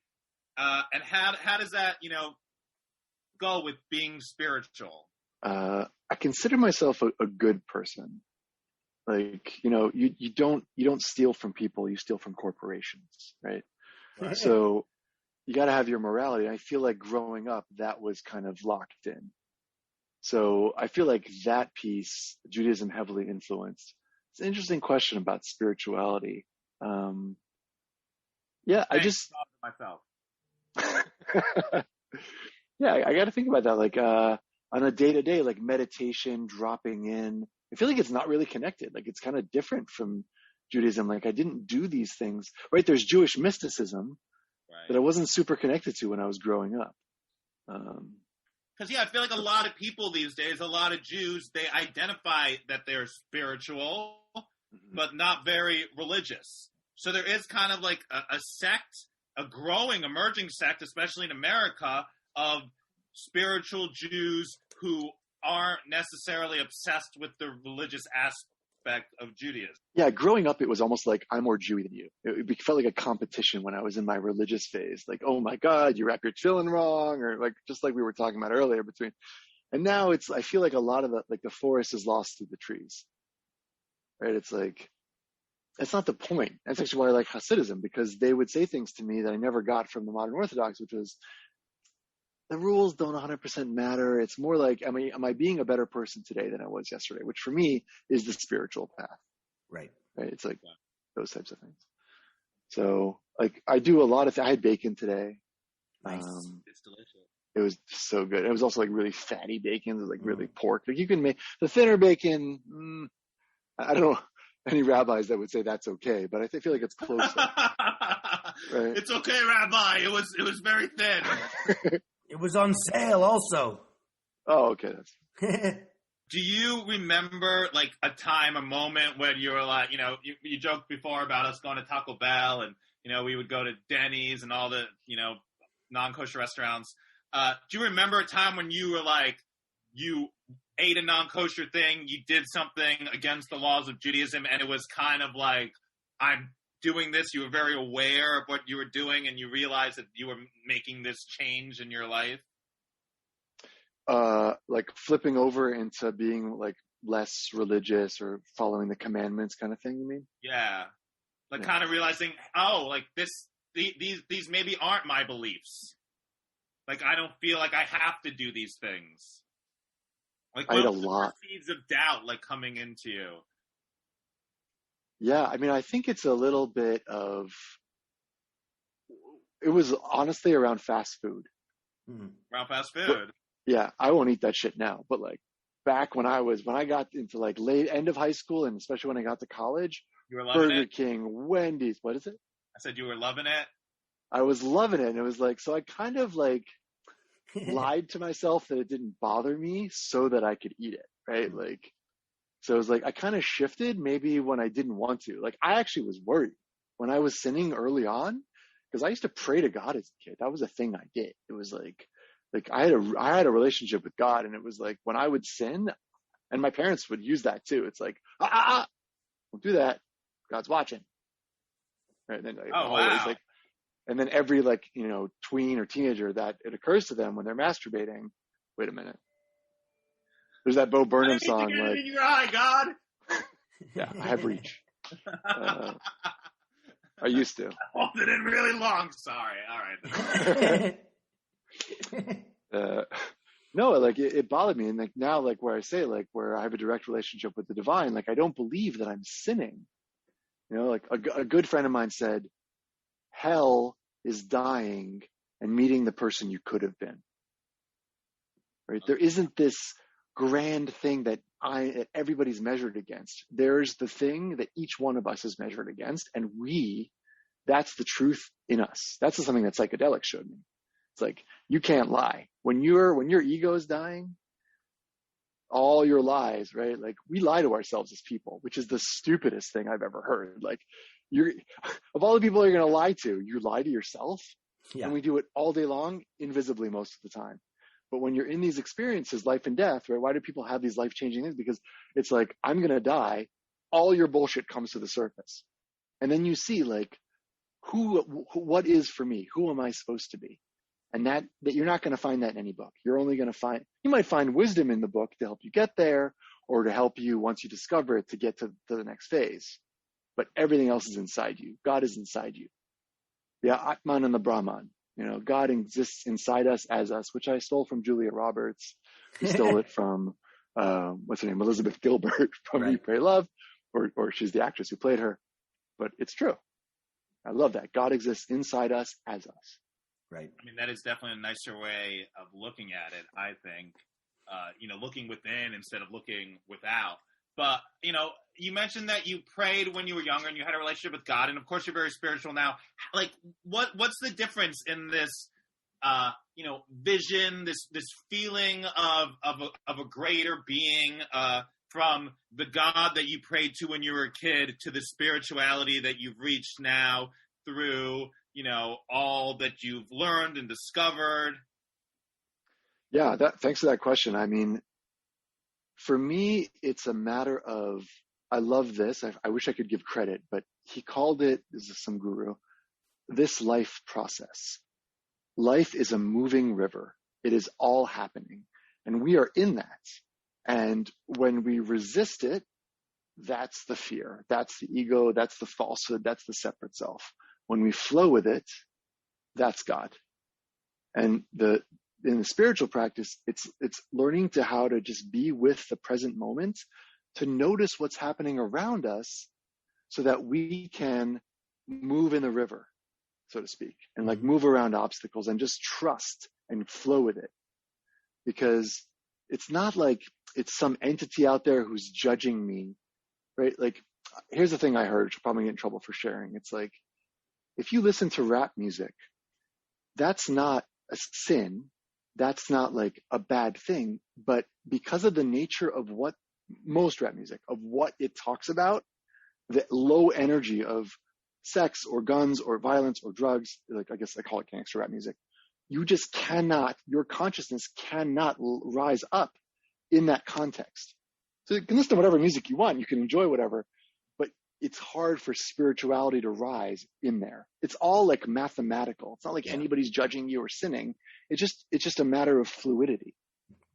And how does that go with being spiritual? I consider myself a good person. Like you don't steal from people, you steal from corporations, right? So you got to have your morality. I feel like growing up, that was kind of locked in. So I feel like that piece, Judaism heavily influenced. It's an interesting question about spirituality. I just myself. I got to think about that. Like on a day-to-day, like meditation, dropping in. I feel like it's not really connected. Like it's kind of different from Judaism. Like I didn't do these things, right? There's Jewish mysticism that I wasn't super connected to when I was growing up. Because, I feel like a lot of people these days, a lot of Jews, they identify that they're spiritual, but not very religious. So there is kind of like a sect, a growing, emerging sect, especially in America, of spiritual Jews who aren't necessarily obsessed with the religious aspect of Judaism. Yeah, growing up, it was almost like I'm more Jewy than you. It felt like a competition when I was in my religious phase. Like, oh my God, you wrap your tefillin wrong, or like just like we were talking about earlier. And now I feel like a lot of the forest is lost through the trees. Right? It's like that's not the point. That's actually why I like Hasidism, because they would say things to me that I never got from the modern Orthodox, which was the rules don't 100% matter. It's more like, am I being a better person today than I was yesterday? Which for me is the spiritual path. Right. It's like those types of things. So like I do a lot of I had bacon today. Nice. It's delicious. It was so good. It was also like really fatty bacon. It was like really pork. Like you can make the thinner bacon. I don't know any rabbis that would say that's okay, but I feel like it's closer. Right? It's okay, Rabbi. It was very thin. It was on sale also. Oh, okay. Do you remember like a time, a moment when you were like, you joked before about us going to Taco Bell and, we would go to Denny's and all the, non-kosher restaurants. Do you remember a time when you were like, you ate a non-kosher thing, you did something against the laws of Judaism, and it was kind of like, I'm doing this, you were very aware of what you were doing, and you realized that you were making this change in your life? Like flipping over into being like less religious or following the commandments kind of thing, you mean? Yeah. Like kind of realizing, like these maybe aren't my beliefs. Like, I don't feel like I have to do these things. Like, I had a lot. Seeds of doubt, like, coming into you. Yeah, I mean, I think it's a little bit of, it was honestly around fast food. Around fast food? Yeah, I won't eat that shit now. But, like, back when I got into, like, end of high school, and especially when I got to college, you were loving Burger King, Wendy's, what is it? I said you were loving it? I was loving it. And it was like, so I kind of like lied to myself that it didn't bother me so that I could eat it. Right. Like, so it was like, I kind of shifted maybe when I didn't want to. Like, I actually was worried when I was sinning early on, because I used to pray to God as a kid. That was a thing I did. It was like I had a relationship with God, and it was like when I would sin, and my parents would use that too. It's like, don't do that. God's watching. Right. And then wow. Like, and then every tween or teenager that it occurs to them when they're masturbating, wait a minute. There's that Bo Burnham song. Like, in your eye, God. Yeah, I have reach. I used to. Hold it in really long. Sorry. All right. No, like it bothered me. And like now, like where I say, like where I have a direct relationship with the divine, like I don't believe that I'm sinning. Like a good friend of mine said, hell is dying and meeting the person you could have been. Right? There isn't this grand thing that everybody's measured against. There's the thing that each one of us is measured against, and that's the truth in us. That's something that psychedelics showed me. It's like, you can't lie. When your ego is dying, all your lies, right? Like, we lie to ourselves as people, which is the stupidest thing I've ever heard. Like, of all the people you're going to lie to, you lie to yourself. Yeah. And we do it all day long, invisibly most of the time. But when you're in these experiences, life and death, right? Why do people have these life-changing things? Because it's like, I'm going to die. All your bullshit comes to the surface. And then you see, like, what is for me? Who am I supposed to be? And that you're not going to find that in any book. You're only going to you might find wisdom in the book to help you get there, or to help you, once you discover it, to get to the next phase. But everything else is inside you. God is inside you. The Atman and the Brahman. God exists inside us as us, which I stole from Julia Roberts. I stole it from, what's her name? Elizabeth Gilbert from Eat, Pray, Love, or she's the actress who played her. But it's true. I love that. God exists inside us as us. Right. I mean, that is definitely a nicer way of looking at it, I think. Looking within instead of looking without. But, you mentioned that you prayed when you were younger and you had a relationship with God, and of course you're very spiritual now. Like, what's the difference in this, vision, this feeling of a greater being, from the God that you prayed to when you were a kid to the spirituality that you've reached now through, all that you've learned and discovered? Yeah, thanks for that question. I mean, for me, it's a matter of, I love this. I wish I could give credit, but he called it, this is some guru, this life process. Life is a moving river. It is all happening. And we are in that. And when we resist it, that's the fear. That's the ego. That's the falsehood. That's the separate self. When we flow with it, that's God. And in the spiritual practice, it's learning to how to just be with the present moment, to notice what's happening around us so that we can move in the river, so to speak, and like move around obstacles and just trust and flow with it. Because it's not like it's some entity out there who's judging me, right? Like, here's the thing I heard, which I'll probably get in trouble for sharing. It's like, if you listen to rap music, that's not a sin. That's not like a bad thing. But because of the nature of what most rap music, of what it talks about, the low energy of sex or guns or violence or drugs, like I guess I call it gangster rap music, you just cannot, your consciousness cannot rise up in that context. So you can listen to whatever music you want, you can enjoy whatever, but it's hard for spirituality to rise in there. It's all like mathematical. It's not like anybody's judging you or sinning. It's just a matter of fluidity.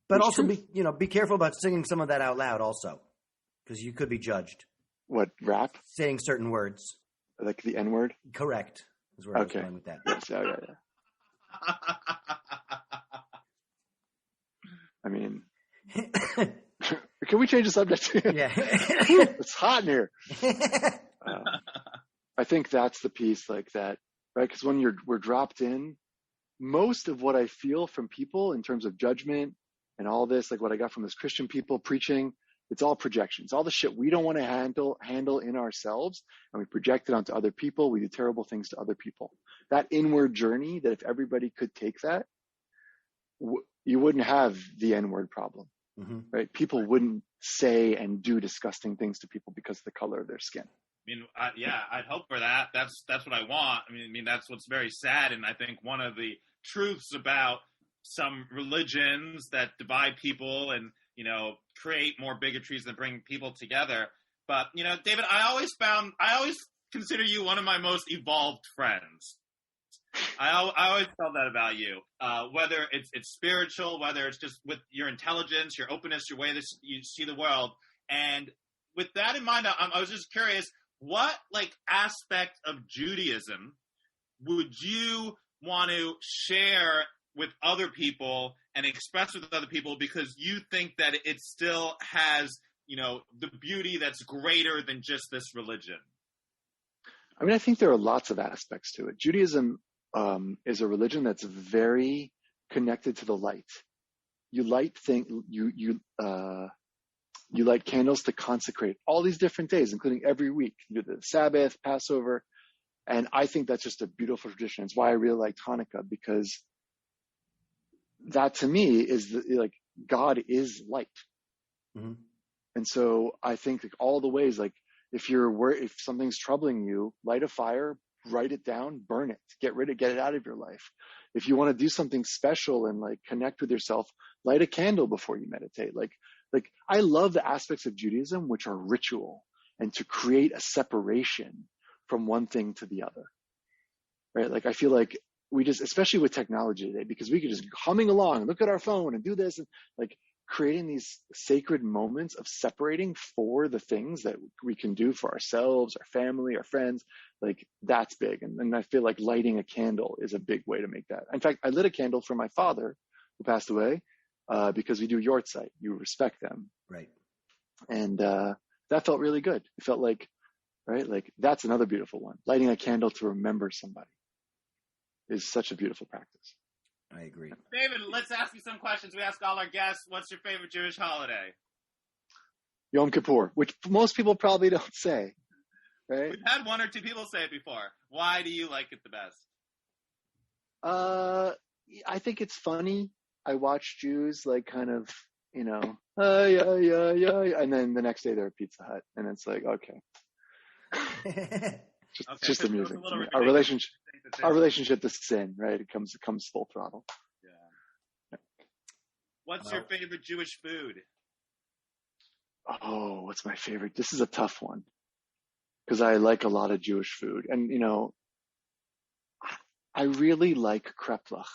But also be careful about singing some of that out loud also, because you could be judged. What, rap? Saying certain words. Like the N-word? Correct. Is where I was going with that. Yes, yeah. I mean, can we change the subject? Yeah. It's hot in here. I think that's the piece like that, right? Because when we're dropped in, most of what I feel from people in terms of judgment and all this, like what I got from this Christian people preaching, it's all projections. All the shit we don't want to handle in ourselves, and we project it onto other people. We do terrible things to other people. That inward journey, that if everybody could take that, you wouldn't have the N-word problem, right? People wouldn't say and do disgusting things to people because of the color of their skin. I mean, I'd hope for that. That's what I want. I mean, that's what's very sad. And I think one of the truths about some religions that divide people and, create more bigotries than bring people together. But, David, I always consider you one of my most evolved friends. I always felt that about you, whether it's spiritual, whether it's just with your intelligence, your openness, your way that you see the world. And with that in mind, I was just curious, what aspect of Judaism would you want to share with other people and express with other people because you think that it still has, the beauty that's greater than just this religion? I mean, I think there are lots of aspects to it. Judaism is a religion that's very connected to the light. You light you light candles to consecrate all these different days, including every week. You do the Sabbath, Passover, and I think that's just a beautiful tradition. It's why I really like Hanukkah, because that to me is God is light. Mm-hmm. And so I think all the ways, if something's troubling you, light a fire, write it down, burn it, get it out of your life. If you want to do something special and connect with yourself, light a candle before you meditate. I love the aspects of Judaism, which are ritual and to create a separation from one thing to the other, right? I feel like we just, especially with technology today, because we could just humming along, look at our phone and do this, and creating these sacred moments of separating for the things that we can do for ourselves, our family, our friends, that's big. And I feel like lighting a candle is a big way to make that. In fact, I lit a candle for my father who passed away because we do Yortzeit. You respect them. Right. And that felt really good. It felt that's another beautiful one. Lighting a candle to remember somebody is such a beautiful practice. I agree. David, let's ask you some questions. We ask all our guests, what's your favorite Jewish holiday? Yom Kippur, which most people probably don't say, right? We've had one or two people say it before. Why do you like it the best? I think it's funny. I watch Jews and then the next day they're at Pizza Hut, and it's okay. just amusing. Our relationship to sin, right? It comes full throttle. Yeah. What's your favorite Jewish food? Oh, what's my favorite? This is a tough one because I like a lot of Jewish food, and I really like kreplach.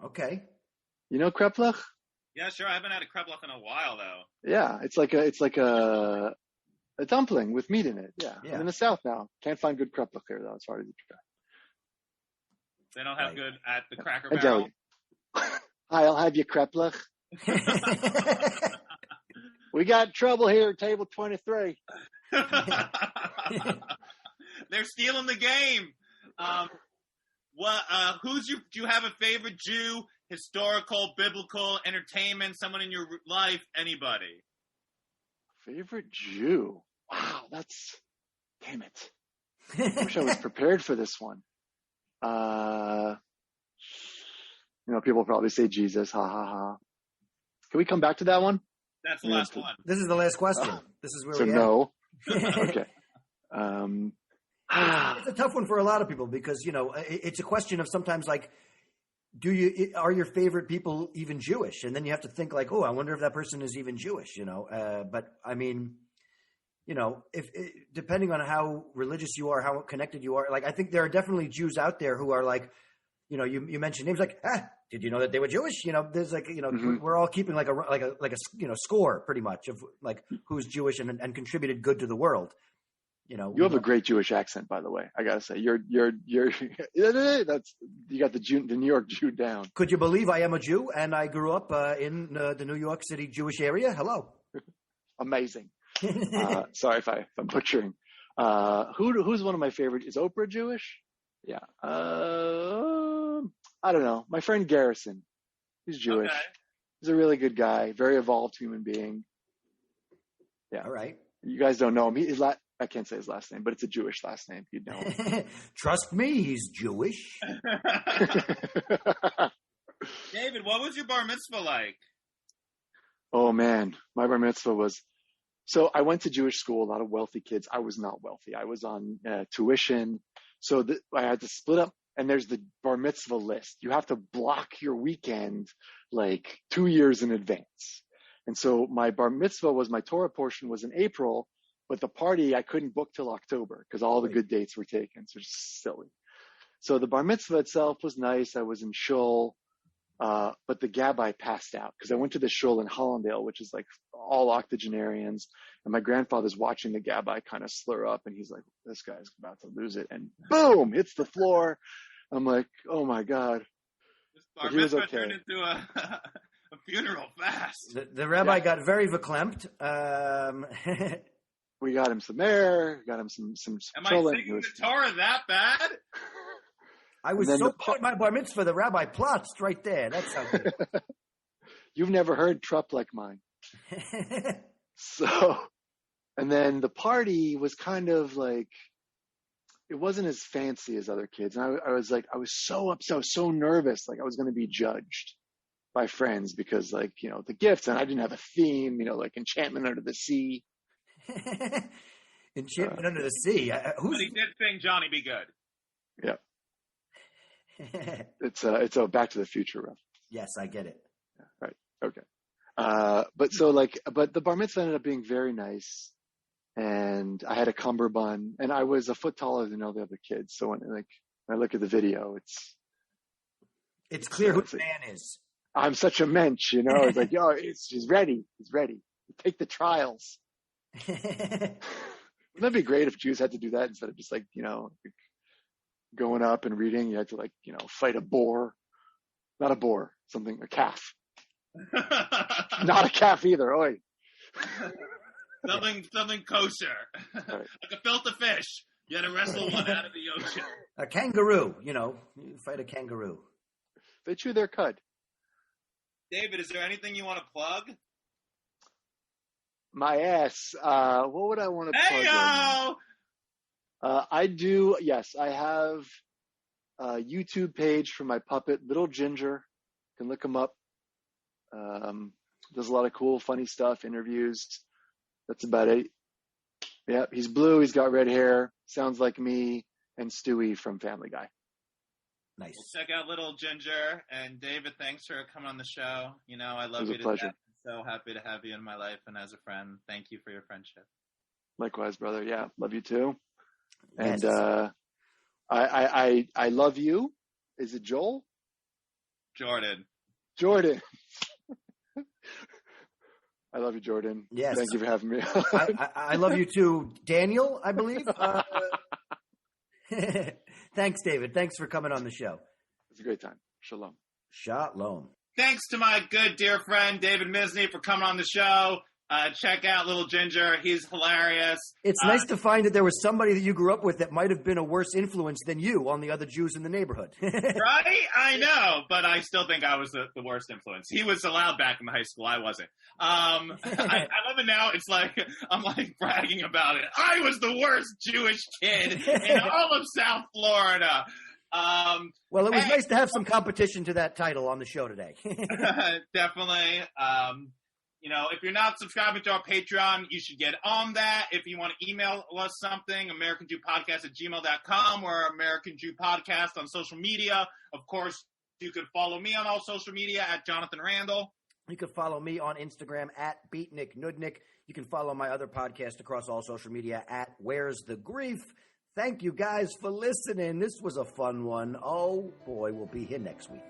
Okay. You know kreplach? Yeah, sure. I haven't had a kreplach in a while though. Yeah, it's like a dumpling with meat in it. Yeah. I'm in the South now. Can't find good kreplach there though. It's hard to try. They don't have good at the Cracker Barrel. Hi, I'll have you kreplach. We got trouble here at table 23. They're stealing the game. Do you have a favorite Jew historical, biblical, entertainment, someone in your life, anybody. Favorite Jew? Wow, that's... Damn it. I wish I was prepared for this one. People probably say Jesus. Ha, ha, ha. Can we come back to that one? That's the last one. This is the last question. This is where so we no. Okay. It's a tough one for a lot of people because, it's a question of sometimes like, are your favorite people even Jewish? And then you have to think like, oh, I wonder if that person is even Jewish, but I mean, if depending on how religious you are, how connected you are, like, I think there are definitely Jews out there who are like, you mentioned names like, did you know that they were Jewish? There's like, we're all keeping like a score pretty much of like who's Jewish and contributed good to the world. You have a great Jewish accent, by the way. I gotta say, you're you got the New York Jew down. Could you believe I am a Jew and I grew up in the New York City Jewish area? Hello. Amazing. Sorry if I'm butchering. Who's one of my favorites? Is Oprah Jewish? Yeah. I don't know. My friend Garrison. He's Jewish. Okay. He's a really good guy. Very evolved human being. Yeah. All right. You guys don't know him. I can't say his last name, but it's a Jewish last name. You'd know him. Trust me, he's Jewish. David, what was your bar mitzvah like? Oh, man. My bar mitzvah was... So I went to Jewish school, a lot of wealthy kids. I was not wealthy. I was on tuition. So I had to split up, and there's the bar mitzvah list. You have to block your weekend like 2 years in advance. And so my bar mitzvah my Torah portion was in April, but the party I couldn't book till October because all the good dates were taken. So it's silly. So the bar mitzvah itself was nice. I was in shul. But the gabbai passed out because I went to the shul in Hollandale, which is like all octogenarians. And my grandfather's watching the gabbai kind of slur up, and he's like, this guy's about to lose it. And boom, hits the floor. I'm like, oh my God. This bar mitzvah turned into a funeral fast. The rabbi got very verklempt. We got him some air, got him some Am I singing the Torah that bad? I was so good at my bar mitzvah, the rabbi plotzed right there. That's how good. You've never heard trup like mine. So, and then the party was kind of like, it wasn't as fancy as other kids. And I was so upset, I was so nervous, like I was going to be judged by friends because like, the gifts, and I didn't have a theme, like Enchantment Under the Sea. Enchantment Under the Sea. But he did sing Johnny Be Good. Yeah. It's a Back to the Future reference. Yes, I get it. Yeah, right. Okay. But the bar mitzvah ended up being very nice, and I had a cummerbund, and I was a foot taller than all the other kids. So when I look at the video, it's clear who the man is. I'm such a mensch, It's like, he's ready. He's ready. Take the trials. Wouldn't that be great if Jews had to do that instead of just like, going up and reading? You had to fight a boar. Not a boar, a calf. Not a calf either. Oi. something kosher. Right. Like a filter fish. You had to wrestle one out of the ocean. A kangaroo, you fight a kangaroo. They chew their cud. David, is there anything you want to plug? My ass. What would I want to plug? Hey-o! I do. Yes, I have a YouTube page for my puppet, Little Ginger. You can look him up. Does a lot of cool, funny stuff, interviews. That's about it. Yeah, he's blue. He's got red hair. Sounds like me and Stewie from Family Guy. Nice. Well, check out Little Ginger. And David, thanks for coming on the show. I love you to pleasure. death. I'm so happy to have you in my life and as a friend. Thank you for your friendship. Likewise, brother. Yeah, love you too. Yes. And I love you. Is it Joel? Jordan. I love you, Jordan. Yes. Thank you for having me. I love you too, Daniel, I believe. Thanks, David. Thanks for coming on the show. It's a great time. Shalom. Shalom. Thanks to my good dear friend David Mizne for coming on the show. Check out Little Ginger. He's hilarious. It's nice to find that there was somebody that you grew up with that might have been a worse influence than you on the other Jews in the neighborhood. Right? I know, but I still think I was the worst influence. He was allowed back in high school. I wasn't. I love it now. It's like, I'm like bragging about it. I was the worst Jewish kid in all of South Florida. Well, it was nice to have some competition to that title on the show today. Definitely. If you're not subscribing to our Patreon, you should get on that. If you want to email us something, AmericanJewPodcast@gmail.com or American Jew Podcast on social media. Of course, you could follow me on all social media at Jonathan Randall. You can follow me on Instagram at BeatnikNudnik. You can follow my other podcast across all social media at Where's the Grief. Thank you guys for listening. This was a fun one. Oh boy, we'll be here next week.